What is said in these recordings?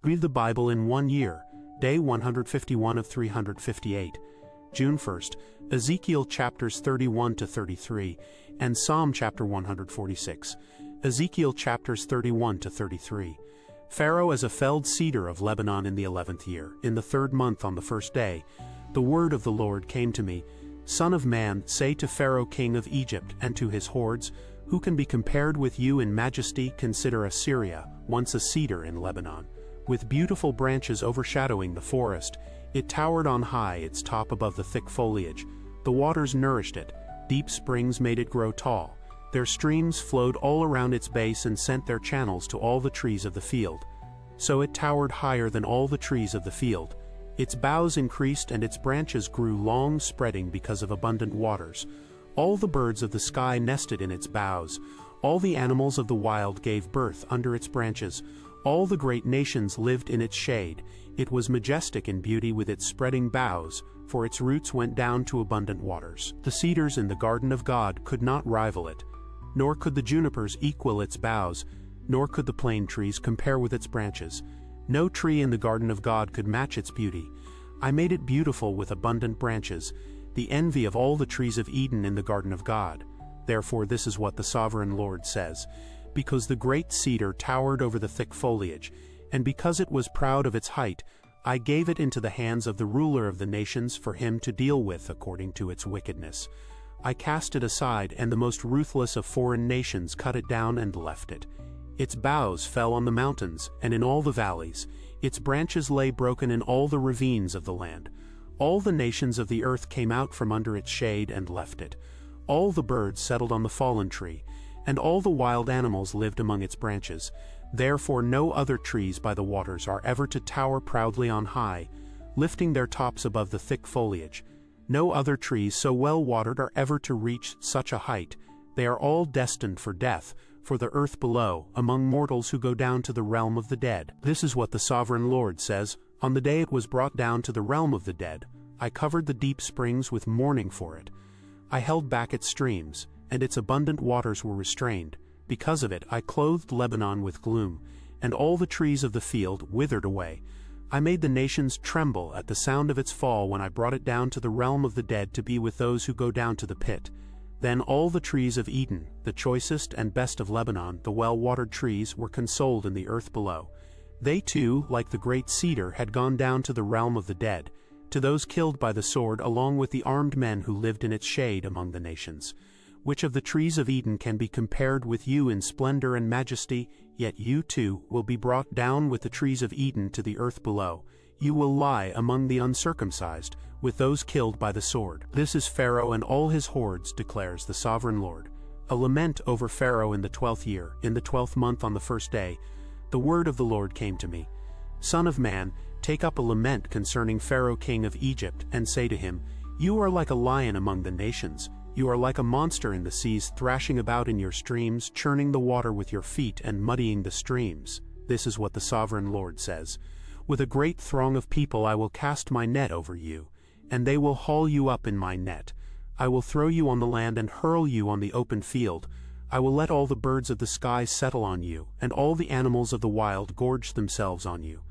Read the Bible in 1 year, day 151 of 358. June 1st, Ezekiel chapters 31 to 33, and Psalm chapter 146. Ezekiel chapters 31 to 33. Pharaoh as a felled cedar of Lebanon in the 11th year, in the 3rd month on the 1st day, the word of the Lord came to me, Son of man, say to Pharaoh king of Egypt and to his hordes, who can be compared with you in majesty? Consider Assyria, once a cedar in Lebanon, with beautiful branches overshadowing the forest. It towered on high, its top above the thick foliage. The waters nourished it, deep springs made it grow tall. Their streams flowed all around its base and sent their channels to all the trees of the field. So it towered higher than all the trees of the field. Its boughs increased and its branches grew long, spreading because of abundant waters. All the birds of the sky nested in its boughs. All the animals of the wild gave birth under its branches. All the great nations lived in its shade. It was majestic in beauty with its spreading boughs, for its roots went down to abundant waters. The cedars in the garden of God could not rival it, nor could the junipers equal its boughs, nor could the plane trees compare with its branches. No tree in the garden of God could match its beauty. I made it beautiful with abundant branches, the envy of all the trees of Eden in the garden of God. Therefore this is what the sovereign Lord says, because the great cedar towered over the thick foliage, and because it was proud of its height, I gave it into the hands of the ruler of the nations for him to deal with according to its wickedness. I cast it aside, and the most ruthless of foreign nations cut it down and left it. Its boughs fell on the mountains and in all the valleys. Its branches lay broken in all the ravines of the land. All the nations of the earth came out from under its shade and left it. All the birds settled on the fallen tree, and all the wild animals lived among its branches. Therefore no other trees by the waters are ever to tower proudly on high, lifting their tops above the thick foliage. No other trees so well watered are ever to reach such a height. They are all destined for death, for the earth below, among mortals who go down to the realm of the dead. This is what the sovereign Lord says, on the day it was brought down to the realm of the dead, I covered the deep springs with mourning for it. I held back its streams, and its abundant waters were restrained. Because of it I clothed Lebanon with gloom, and all the trees of the field withered away. I made the nations tremble at the sound of its fall when I brought it down to the realm of the dead to be with those who go down to the pit. Then all the trees of Eden, the choicest and best of Lebanon, the well-watered trees, were consoled in the earth below. They too, like the great cedar, had gone down to the realm of the dead, to those killed by the sword, along with the armed men who lived in its shade among the nations. Which of the trees of Eden can be compared with you in splendor and majesty? Yet you too will be brought down with the trees of Eden to the earth below. You will lie among the uncircumcised, with those killed by the sword. This is Pharaoh and all his hordes, declares the sovereign Lord. A lament over Pharaoh in the 12th year, in the 12th month on the 1st day. The word of the Lord came to me. Son of man, take up a lament concerning Pharaoh king of Egypt, and say to him, You are like a lion among the nations. You are like a monster in the seas, thrashing about in your streams, churning the water with your feet and muddying the streams. This is what the sovereign Lord says. With a great throng of people I will cast my net over you, and they will haul you up in my net. I will throw you on the land and hurl you on the open field. I will let all the birds of the sky settle on you, and all the animals of the wild gorge themselves on you.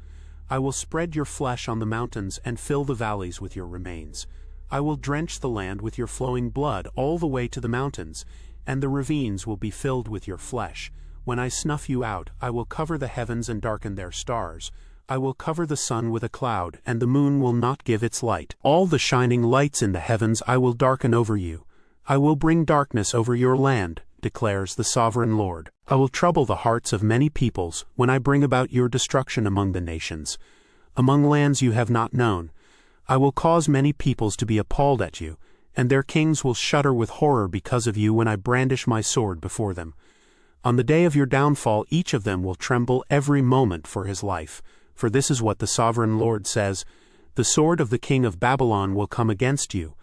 I will spread your flesh on the mountains and fill the valleys with your remains. I will drench the land with your flowing blood all the way to the mountains, and the ravines will be filled with your flesh. When I snuff you out, I will cover the heavens and darken their stars. I will cover the sun with a cloud, and the moon will not give its light. All the shining lights in the heavens I will darken over you. I will bring darkness over your land, declares the sovereign Lord. I will trouble the hearts of many peoples when I bring about your destruction among the nations, among lands you have not known. I will cause many peoples to be appalled at you, and their kings will shudder with horror because of you when I brandish my sword before them. On the day of your downfall each of them will tremble every moment for his life. For this is what the sovereign Lord says, The sword of the king of Babylon will come against you.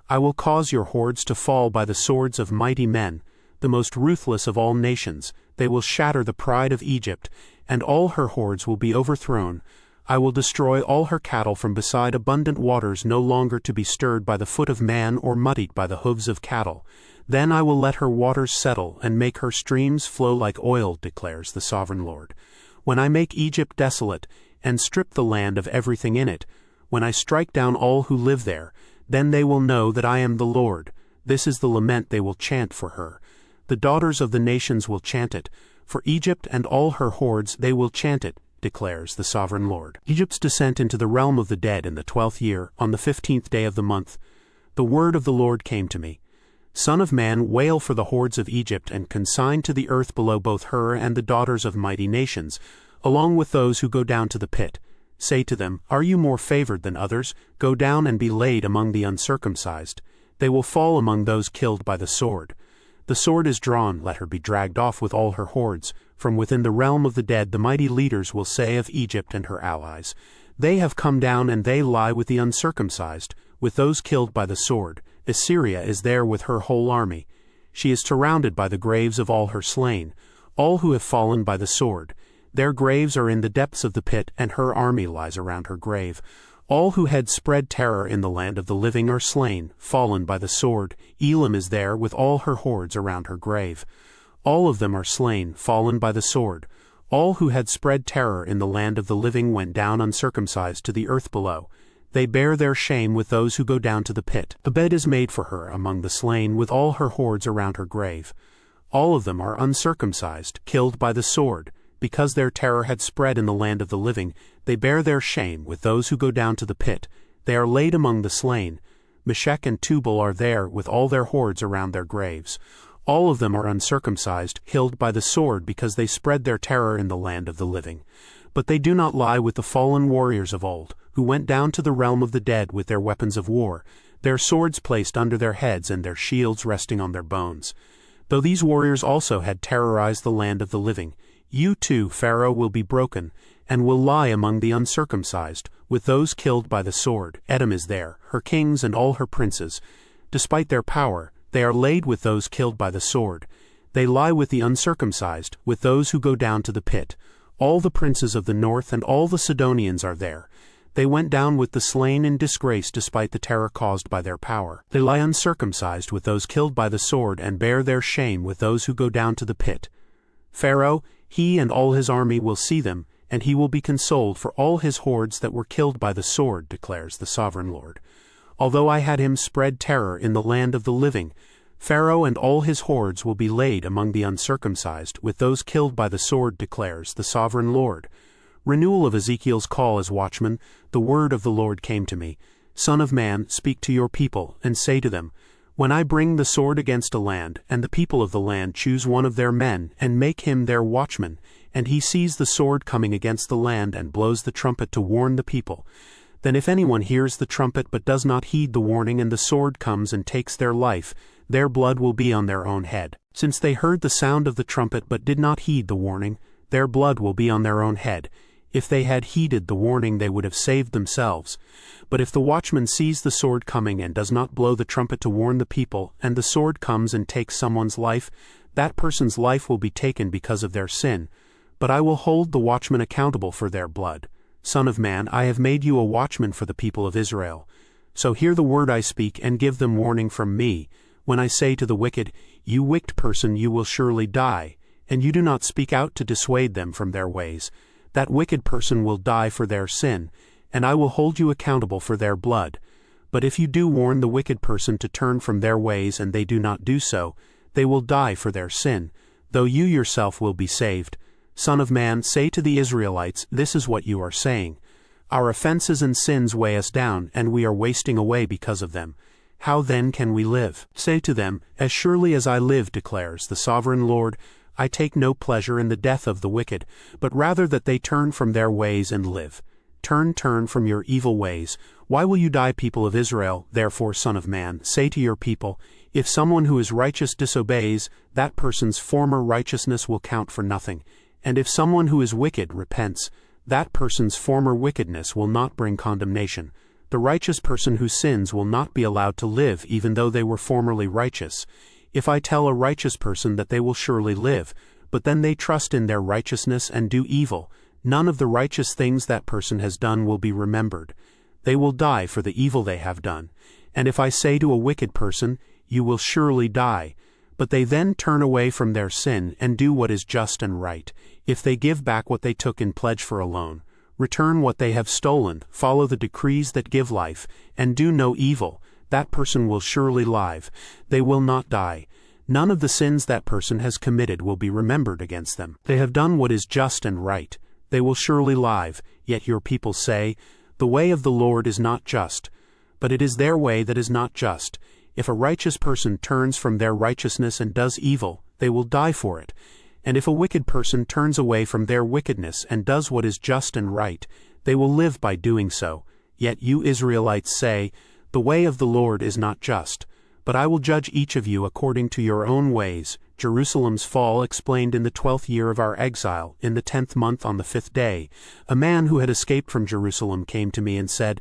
I will cause your hordes to fall by the swords of mighty men, the most ruthless of all nations. They will shatter the pride of Egypt, and all her hordes will be overthrown. I will destroy all her cattle from beside abundant waters, no longer to be stirred by the foot of man or muddied by the hooves of cattle. Then I will let her waters settle and make her streams flow like oil, declares the sovereign Lord. When I make Egypt desolate, and strip the land of everything in it, when I strike down all who live there, then they will know that I am the Lord. This is the lament they will chant for her. The daughters of the nations will chant it. For Egypt and all her hordes they will chant it, declares the sovereign Lord. Egypt's descent into the realm of the dead in the 12th year, on the 15th day of the month. The word of the Lord came to me. Son of man, wail for the hordes of Egypt, and consign to the earth below both her and the daughters of mighty nations, along with those who go down to the pit. Say to them, Are you more favored than others? Go down and be laid among the uncircumcised. They will fall among those killed by the sword. The sword is drawn, let her be dragged off with all her hordes. From within the realm of the dead the mighty leaders will say of Egypt and her allies, They have come down and they lie with the uncircumcised, with those killed by the sword. Assyria is there with her whole army. She is surrounded by the graves of all her slain, all who have fallen by the sword. Their graves are in the depths of the pit, and her army lies around her grave. All who had spread terror in the land of the living are slain, fallen by the sword. Elam is there with all her hordes around her grave. All of them are slain, fallen by the sword. All who had spread terror in the land of the living went down uncircumcised to the earth below. They bear their shame with those who go down to the pit. A bed is made for her among the slain, with all her hordes around her grave. All of them are uncircumcised, killed by the sword. Because their terror had spread in the land of the living, they bear their shame with those who go down to the pit. They are laid among the slain. Meshech and Tubal are there with all their hordes around their graves. All of them are uncircumcised, killed by the sword, because they spread their terror in the land of the living. But they do not lie with the fallen warriors of old, who went down to the realm of the dead with their weapons of war, their swords placed under their heads and their shields resting on their bones. Though these warriors also had terrorized the land of the living, you too, Pharaoh, will be broken, and will lie among the uncircumcised, with those killed by the sword. Edom is there, her kings and all her princes. Despite their power, they are laid with those killed by the sword. They lie with the uncircumcised, with those who go down to the pit. All the princes of the north and all the Sidonians are there. They went down with the slain in disgrace despite the terror caused by their power. They lie uncircumcised with those killed by the sword, and bear their shame with those who go down to the pit. Pharaoh, he and all his army will see them, and he will be consoled for all his hordes that were killed by the sword, declares the sovereign Lord. Although I had him spread terror in the land of the living, Pharaoh and all his hordes will be laid among the uncircumcised, with those killed by the sword, declares the sovereign Lord. Renewal of Ezekiel's call as watchman. The word of the Lord came to me. Son of man, speak to your people, and say to them, When I bring the sword against a land, and the people of the land choose one of their men, and make him their watchman, and he sees the sword coming against the land, and blows the trumpet to warn the people, then if anyone hears the trumpet but does not heed the warning, and the sword comes and takes their life, their blood will be on their own head. Since they heard the sound of the trumpet but did not heed the warning, their blood will be on their own head. If they had heeded the warning, they would have saved themselves. But if the watchman sees the sword coming and does not blow the trumpet to warn the people, and the sword comes and takes someone's life, that person's life will be taken because of their sin. But I will hold the watchman accountable for their blood. Son of man, I have made you a watchman for the people of Israel. So hear the word I speak, and give them warning from me. When I say to the wicked, You wicked person, you will surely die, and you do not speak out to dissuade them from their ways, that wicked person will die for their sin, and I will hold you accountable for their blood. But if you do warn the wicked person to turn from their ways, and they do not do so, they will die for their sin, though you yourself will be saved. Son of man, say to the Israelites, This is what you are saying. Our offenses and sins weigh us down, and we are wasting away because of them. How then can we live? Say to them, As surely as I live, declares the sovereign Lord, I take no pleasure in the death of the wicked, but rather that they turn from their ways and live. Turn from your evil ways. Why will you die, people of Israel? Therefore, Son of man, say to your people, If someone who is righteous disobeys, that person's former righteousness will count for nothing. And if someone who is wicked repents, that person's former wickedness will not bring condemnation. The righteous person who sins will not be allowed to live, even though they were formerly righteous. If I tell a righteous person that they will surely live, but then they trust in their righteousness and do evil, none of the righteous things that person has done will be remembered. They will die for the evil they have done. And if I say to a wicked person, You will surely die, but they then turn away from their sin and do what is just and right, if they give back what they took in pledge for a loan, return what they have stolen, follow the decrees that give life, and do no evil, that person will surely live. They will not die. None of the sins that person has committed will be remembered against them. They have done what is just and right. They will surely live. Yet your people say, the way of the Lord is not just. But it is their way that is not just. If a righteous person turns from their righteousness and does evil, they will die for it. And if a wicked person turns away from their wickedness and does what is just and right, they will live by doing so. Yet you Israelites say, the way of the Lord is not just. But I will judge each of you according to your own ways. Jerusalem's fall explained in the 12th year of our exile, in the 10th month on the 5th day. A man who had escaped from Jerusalem came to me and said,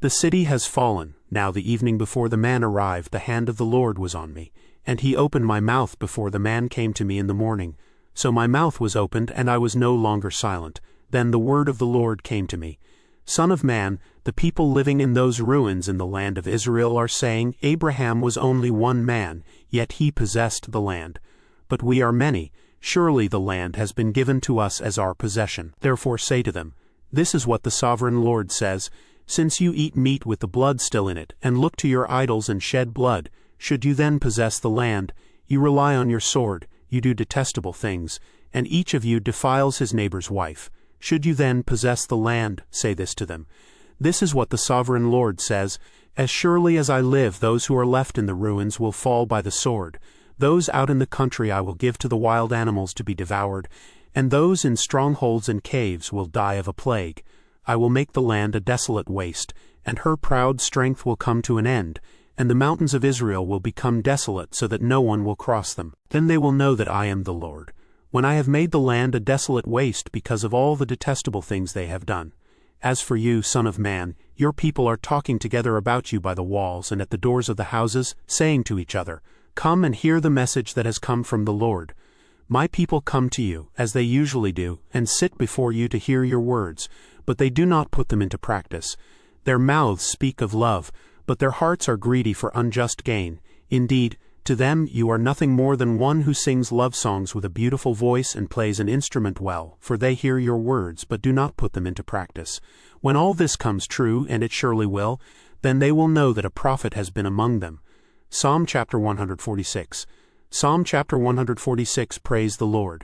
the city has fallen. Now the evening before the man arrived, the hand of the Lord was on me. And he opened my mouth before the man came to me in the morning. So my mouth was opened, and I was no longer silent. Then the word of the Lord came to me. Son of man, the people living in those ruins in the land of Israel are saying, Abraham was only one man, yet he possessed the land. But we are many. Surely the land has been given to us as our possession. Therefore say to them, this is what the sovereign Lord says, since you eat meat with the blood still in it, and look to your idols and shed blood, should you then possess the land? You rely on your sword, you do detestable things, and each of you defiles his neighbor's wife. Should you then possess the land? Say this to them. This is what the sovereign Lord says, as surely as I live, those who are left in the ruins will fall by the sword. Those out in the country I will give to the wild animals to be devoured, and those in strongholds and caves will die of a plague. I will make the land a desolate waste, and her proud strength will come to an end, and the mountains of Israel will become desolate so that no one will cross them. Then they will know that I am the Lord, when I have made the land a desolate waste because of all the detestable things they have done. As for you, son of man, your people are talking together about you by the walls and at the doors of the houses, saying to each other, come and hear the message that has come from the Lord. My people come to you, as they usually do, and sit before you to hear your words, but they do not put them into practice. Their mouths speak of love, but their hearts are greedy for unjust gain. Indeed, to them you are nothing more than one who sings love songs with a beautiful voice and plays an instrument well, for they hear your words but do not put them into practice. When all this comes true, and it surely will, then they will know that a prophet has been among them. Psalm chapter 146. Psalm chapter 146. Praise the Lord.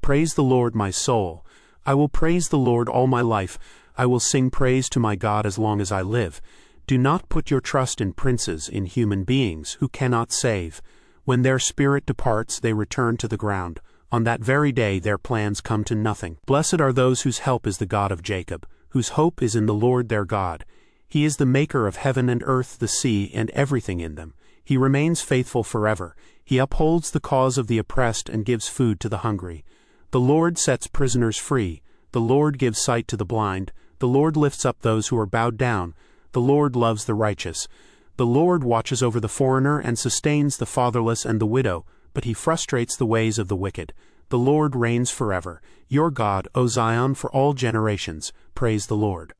Praise the Lord, my soul. I will praise the Lord all my life. I will sing praise to my God as long as I live. Do not put your trust in princes, in human beings, who cannot save. When their spirit departs, they return to the ground. On that very day their plans come to nothing. Blessed are those whose help is the God of Jacob, whose hope is in the Lord their God. He is the maker of heaven and earth, the sea, and everything in them. He remains faithful forever. He upholds the cause of the oppressed and gives food to the hungry. The Lord sets prisoners free. The Lord gives sight to the blind. The Lord lifts up those who are bowed down. The Lord loves the righteous. The Lord watches over the foreigner and sustains the fatherless and the widow, but he frustrates the ways of the wicked. The Lord reigns forever. Your God, O Zion, for all generations. Praise the Lord.